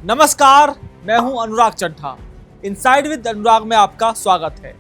नमस्कार, मैं हूं अनुराग चड्ढा। इनसाइड विद अनुराग में आपका स्वागत है।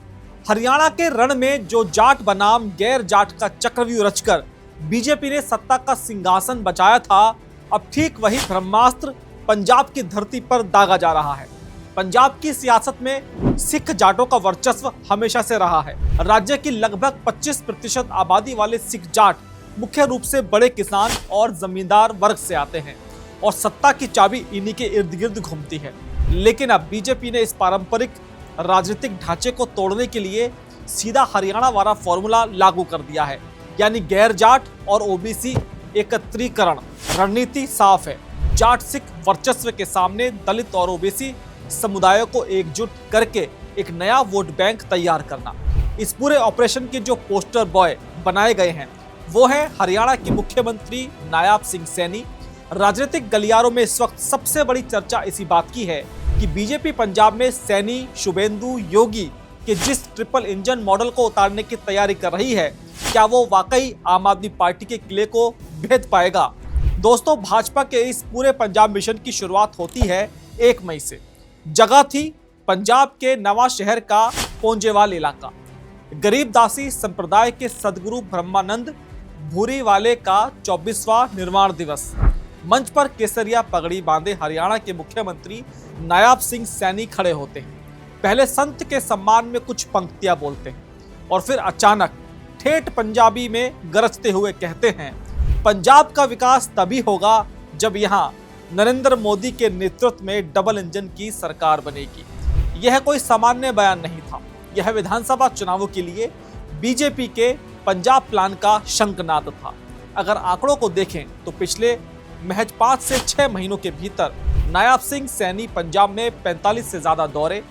हरियाणा के रण में जो जाट बनाम गैर जाट का चक्रव्यूह रचकर बीजेपी ने सत्ता का सिंहासन बचाया था, अब ठीक वही ब्रह्मास्त्र पंजाब की धरती पर दागा जा रहा है। पंजाब की सियासत में सिख जाटों का वर्चस्व हमेशा से रहा है। राज्य की लगभग 25% आबादी वाले सिख जाट मुख्य रूप से बड़े किसान और जमींदार वर्ग से आते हैं और सत्ता की चाबी इन्हीं के इर्द गिर्द घूमती है। लेकिन अब बीजेपी ने इस पारंपरिक राजनीतिक ढांचे को तोड़ने के लिए सीधा हरियाणा वाला फॉर्मूला लागू कर दिया है, यानी गैर जाट और ओबीसी एकत्रीकरण। रणनीति साफ है, जाट सिख वर्चस्व के सामने दलित और ओबीसी समुदायों को एकजुट करके एक नया वोट बैंक तैयार करना। इस पूरे ऑपरेशन के जो पोस्टर बॉय बनाए गए हैं वो है हरियाणा की मुख्यमंत्री नायाब सिंह सैनी। राजनीतिक गलियारों में इस वक्त सबसे बड़ी चर्चा इसी बात की है कि बीजेपी पंजाब में सैनी, शुभेंदु, योगी के जिस ट्रिपल इंजन मॉडल को उतारने की तैयारी कर रही है, क्या वो वाकई आम आदमी पार्टी के किले को भेद पाएगा। दोस्तों, भाजपा के इस पूरे पंजाब मिशन की शुरुआत होती है 1 मई से। जगह थी पंजाब के नवा शहर का पोंजेवाल इलाका। गरीबदासी संप्रदाय के सदगुरु ब्रह्मानंद भूरीवाले का 24वां निर्माण दिवस। मंच पर केसरिया पगड़ी बांधे हरियाणा के मुख्यमंत्री नायाब सिंह सैनी खड़े होते हैं। पहले संत के सम्मान में कुछ पंक्तियां बोलते हैं और फिर अचानक ठेठ पंजाबी में गरजते हुए कहते हैं, पंजाब का विकास तभी होगा जब यहाँ नरेंद्र मोदी के नेतृत्व में डबल इंजन की सरकार बनेगी। यह कोई सामान्य बयान नहीं था, यह विधानसभा चुनावों के लिए बीजेपी के पंजाब प्लान का शंखनाद था। अगर आंकड़ों को देखें तो पिछले महज 5 से 6 महीनों के भीतर नायाब सिंह सैनी पंजाब में 45 से ज्यादा दौरे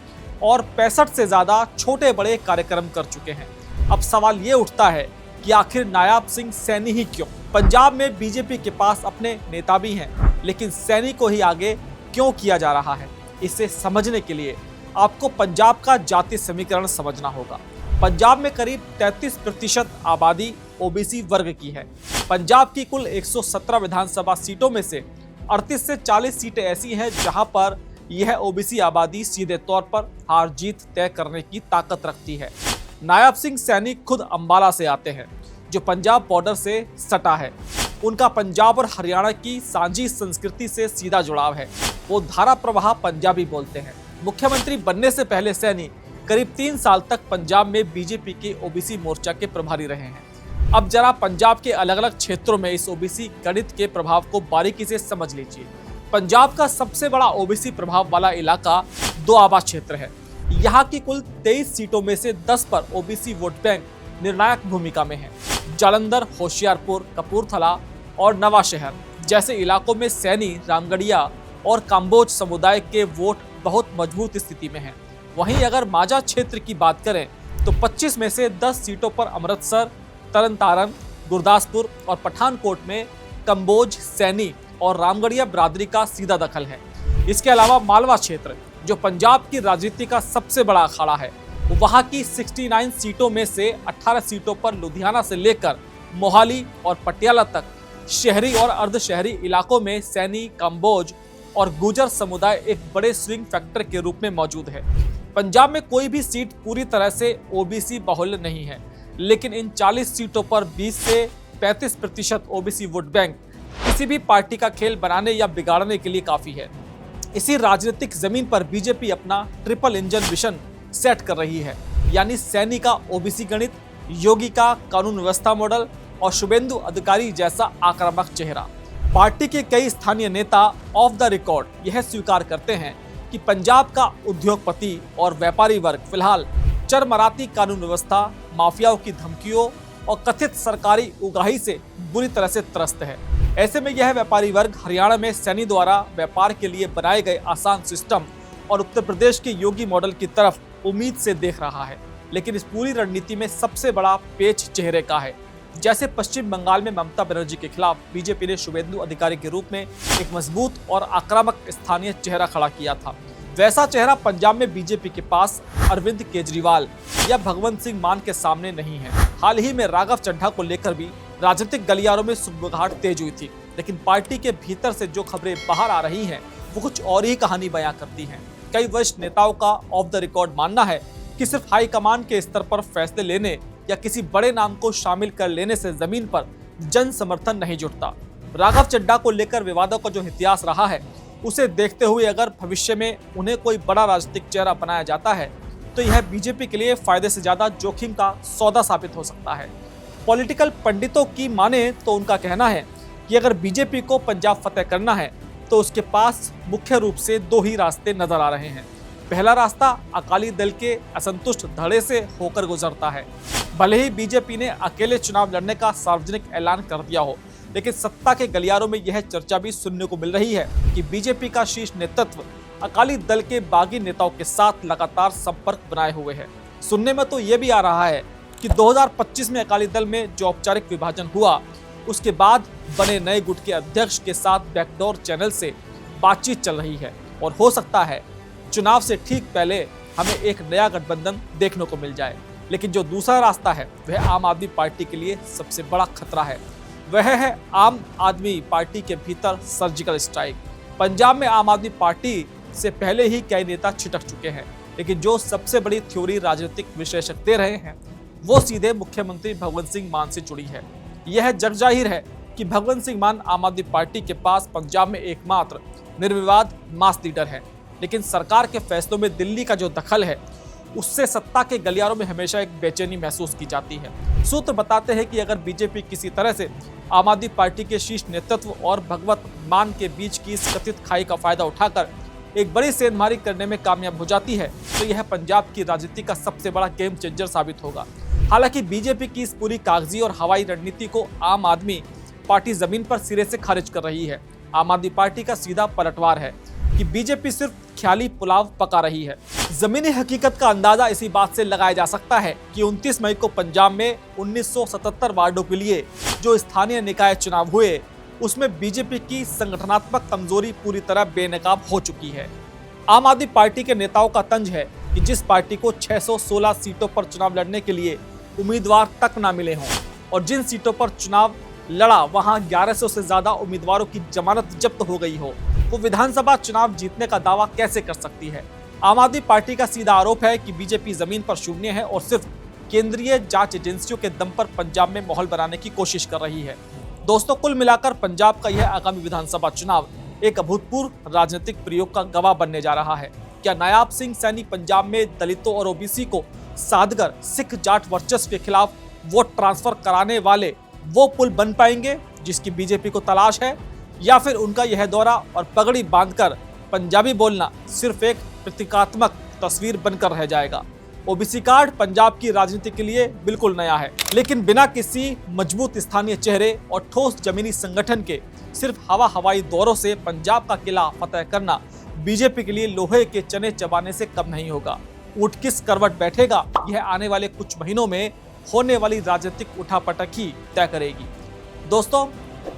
और 65 से ज्यादा छोटे बड़े कार्यक्रम कर चुके हैं। अब सवाल ये उठता है कि आखिर नायाब सिंह सैनी ही क्यों? पंजाब में बीजेपी के पास अपने नेता भी हैं, लेकिन सैनी को ही आगे क्यों किया जा रहा है? इसे समझने के लिए आपको पंजाब का जातीय समीकरण समझना होगा। पंजाब में करीब 33% आबादी ओबीसी वर्ग की है। पंजाब की कुल 117 विधानसभा सीटों में से 38 से 40 सीटें ऐसी हैं जहां पर यह ओबीसी आबादी सीधे तौर पर हार जीत तय करने की ताकत रखती है। नायाब सिंह सैनी खुद अंबाला से आते हैं, जो पंजाब बॉर्डर से सटा है। उनका पंजाब और हरियाणा की सांझी संस्कृति से सीधा जुड़ाव है। वो धारा प्रवाह पंजाबी बोलते हैं। मुख्यमंत्री बनने से पहले सैनी करीब 3 साल तक पंजाब में बीजेपी के ओबीसी मोर्चा के प्रभारी रहे हैं। अब जरा पंजाब के अलग अलग क्षेत्रों में इस ओबीसी गणित के प्रभाव को बारीकी से समझ लीजिए। पंजाब का सबसे बड़ा ओबीसी प्रभाव वाला इलाका दोआबा क्षेत्र है। यहाँ की कुल 23 सीटों में से 10 पर ओबीसी वोट बैंक निर्णायक भूमिका में है। जालंधर, होशियारपुर, कपूरथला और नवा शहर जैसे इलाकों में सैनी, रामगढ़िया और काम्बोज समुदाय के वोट बहुत मजबूत स्थिति में हैं। वहीं अगर माझा क्षेत्र की बात करें तो 25 में से 10 सीटों पर अमृतसर, तरनतारन, गुरदासपुर और पठानकोट में कंबोज, सैनी और रामगढ़िया बिरादरी का सीधा दखल है। इसके अलावा मालवा क्षेत्र, जो पंजाब की राजनीति का सबसे बड़ा अखाड़ा है, वहां की 69 सीटों में से 18 सीटों पर लुधियाना से लेकर मोहाली और पटियाला तक शहरी और अर्धशहरी इलाकों में सैनी, कंबोज और गुजर समुदाय एक बड़े स्विंग फैक्टर के रूप में मौजूद है। पंजाब में कोई भी सीट पूरी तरह से ओबीसी बहुल्य नहीं है, लेकिन इन 40 सीटों पर 20 से 35% ओबीसी वोट बैंक किसी भी पार्टी का खेल बनाने या बिगाड़ने के लिए काफी है। इसी राजनीतिक जमीन पर बीजेपी अपना ट्रिपल इंजन मिशन सेट कर रही है, यानी सैनी का ओबीसी गणित, योगी का कानून व्यवस्था मॉडल और शुभेंदु अधिकारी जैसा आक्रामक चेहरा। पार्टी के कई स्थानीय नेता ऑफ द रिकॉर्ड यह स्वीकार करते हैं कि पंजाब का उद्योगपति और व्यापारी वर्ग फिलहाल चरमराती कानून व्यवस्था, माफियाओं की धमकियों और कथित सरकारी उगाही से बुरी तरह से त्रस्त है। ऐसे में यह व्यापारी वर्ग हरियाणा में सैनी द्वारा व्यापार के लिए बनाए गए आसान सिस्टम और उत्तर प्रदेश के योगी मॉडल की तरफ उम्मीद से देख रहा है। लेकिन इस पूरी रणनीति में सबसे बड़ा पेच चेहरे का है। जैसे पश्चिम बंगाल में ममता बनर्जी के खिलाफ बीजेपी ने शुभेंदु अधिकारी के रूप में एक मजबूत और आक्रामक स्थानीय चेहरा खड़ा किया था, वैसा चेहरा पंजाब में बीजेपी के पास अरविंद केजरीवाल या भगवंत सिंह मान के सामने नहीं है। हाल ही में राघव चड्ढा को लेकर भी राजनीतिक गलियारों में सुगबुगाहट तेज हुई थी, लेकिन पार्टी के भीतर से जो खबरें बाहर आ रही हैं वो कुछ और ही कहानी बयां करती हैं। कई वरिष्ठ नेताओं का ऑफ द रिकॉर्ड मानना है कि सिर्फ हाईकमान के स्तर पर फैसले लेने या किसी बड़े नाम को शामिल कर लेने से जमीन पर जन समर्थन नहीं जुटता। राघव चड्ढा को लेकर विवादों का जो इतिहास रहा है, उसे देखते हुए अगर भविष्य में उन्हें कोई बड़ा राजनीतिक चेहरा बनाया जाता है तो यह बीजेपी के लिए फायदे से ज्यादा जोखिम का सौदा साबित हो सकता है। पॉलिटिकल पंडितों की माने तो उनका कहना है कि अगर बीजेपी को पंजाब फतेह करना है तो उसके पास मुख्य रूप से दो ही रास्ते नजर आ रहे हैं। पहला रास्ता अकाली दल के असंतुष्ट धड़े से होकर गुजरता है। भले ही बीजेपी ने अकेले चुनाव लड़ने का सार्वजनिक ऐलान कर दिया हो, लेकिन सत्ता के गलियारों में यह चर्चा भी सुनने को मिल रही है कि बीजेपी का शीर्ष नेतृत्व अकाली दल के बागी नेताओं के साथ लगातार संपर्क बनाए हुए है। सुनने में तो यह भी आ रहा है कि 2025 में अकाली दल में जो औपचारिक विभाजन हुआ, उसके बाद बने नए गुट के अध्यक्ष के साथ बैकडोर चैनल से बातचीत चल रही है और हो सकता है चुनाव से ठीक पहले हमें एक नया गठबंधन देखने को मिल जाए। लेकिन जो दूसरा रास्ता है वह आम आदमी पार्टी के लिए सबसे बड़ा खतरा है। वह है आम आदमी पार्टी के भीतर सर्जिकल स्ट्राइक। पंजाब में आम आदमी पार्टी से पहले ही कई नेता छिटक चुके हैं, लेकिन जो सबसे बड़ी थ्योरी राजनीतिक विश्लेषक दे रहे हैं वो सीधे मुख्यमंत्री भगवंत सिंह मान से जुड़ी है। यह जग जाहिर है कि भगवंत सिंह मान आम आदमी पार्टी के पास पंजाब में एकमात्र निर्विवाद मास लीडर है, लेकिन सरकार के फैसलों में दिल्ली का जो दखल है उससे सत्ता के गलियारों में हमेशा एक बेचैनी महसूस की जाती है। सूत्र बताते हैं कि अगर बीजेपी किसी तरह से आम आदमी पार्टी के शीर्ष नेतृत्व और भगवत मान के बीच की इस कथित खाई का फायदा उठाकर एक बड़ी सेंधमारी करने में कामयाब हो जाती है तो यह पंजाब की राजनीति का सबसे बड़ा गेम चेंजर साबित होगा। हालांकि बीजेपी की इस पूरी कागजी और हवाई रणनीति को आम आदमी पार्टी जमीन पर सिरे से खारिज कर रही है। आम आदमी पार्टी का सीधा पलटवार है कि बीजेपी सिर्फ ख्याली पुलाव पका रही है। जमीनी हकीकत का अंदाजा इसी बात से लगाया जा सकता है कि 29 मई को पंजाब में 1977 वार्डों के लिए जो स्थानीय निकाय चुनाव हुए, उसमें बीजेपी की संगठनात्मक कमजोरी पूरी तरह बेनकाब हो चुकी है। आम आदमी पार्टी के नेताओं का तंज है कि जिस पार्टी को 616 सीटों पर चुनाव लड़ने के लिए उम्मीदवार तक ना मिले हों और जिन सीटों पर चुनाव लड़ा वहां 1100 से ज्यादा उम्मीदवारों की जमानत जब्त हो गई हो, वो विधानसभा चुनाव जीतने का दावा कैसे कर सकती है। आम आदमी पार्टी का सीधा आरोप है कि बीजेपी जमीन पर शून्य है और सिर्फ केंद्रीय जांच एजेंसियों के दम पर पंजाब में माहौल बनाने की कोशिश कर रही है। दोस्तों, कुल मिलाकर पंजाब का यह आगामी विधानसभा चुनाव एक अभूतपूर्व राजनीतिक प्रयोग का गवाह बनने जा रहा है। क्या नायाब सिंह सैनी पंजाब में दलितों और ओबीसी को साधकर सिख जाट वर्चस्व के खिलाफ वोट ट्रांसफर कराने वाले वो पुल बन पाएंगे जिसकी बीजेपी को तलाश है, या फिर उनका यह दौरा और पगड़ी बांधकर पंजाबी बोलना सिर्फ एक प्रतीकात्मक तस्वीर बनकर रह जाएगा। ओबीसी कार्ड पंजाब की राजनीति के लिए बिल्कुल नया है, लेकिन बिना किसी मजबूत स्थानीय चेहरे और ठोस जमीनी संगठन के सिर्फ हवाई दौरों से पंजाब का किला फतेह करना बीजेपी के लिए लोहे के चने चबाने से कम नहीं होगा। ऊंट किस करवट बैठेगा, यह आने वाले कुछ महीनों में होने वाली राजनीतिक उठापटक ही तय करेगी। दोस्तों,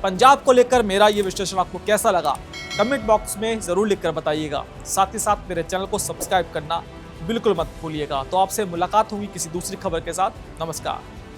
पंजाब को लेकर मेरा ये विश्लेषण आपको कैसा लगा, कमेंट बॉक्स में जरूर लिखकर बताइएगा। साथ ही साथ मेरे चैनल को सब्सक्राइब करना बिल्कुल मत भूलिएगा। तो आपसे मुलाकात होगी किसी दूसरी खबर के साथ। नमस्कार।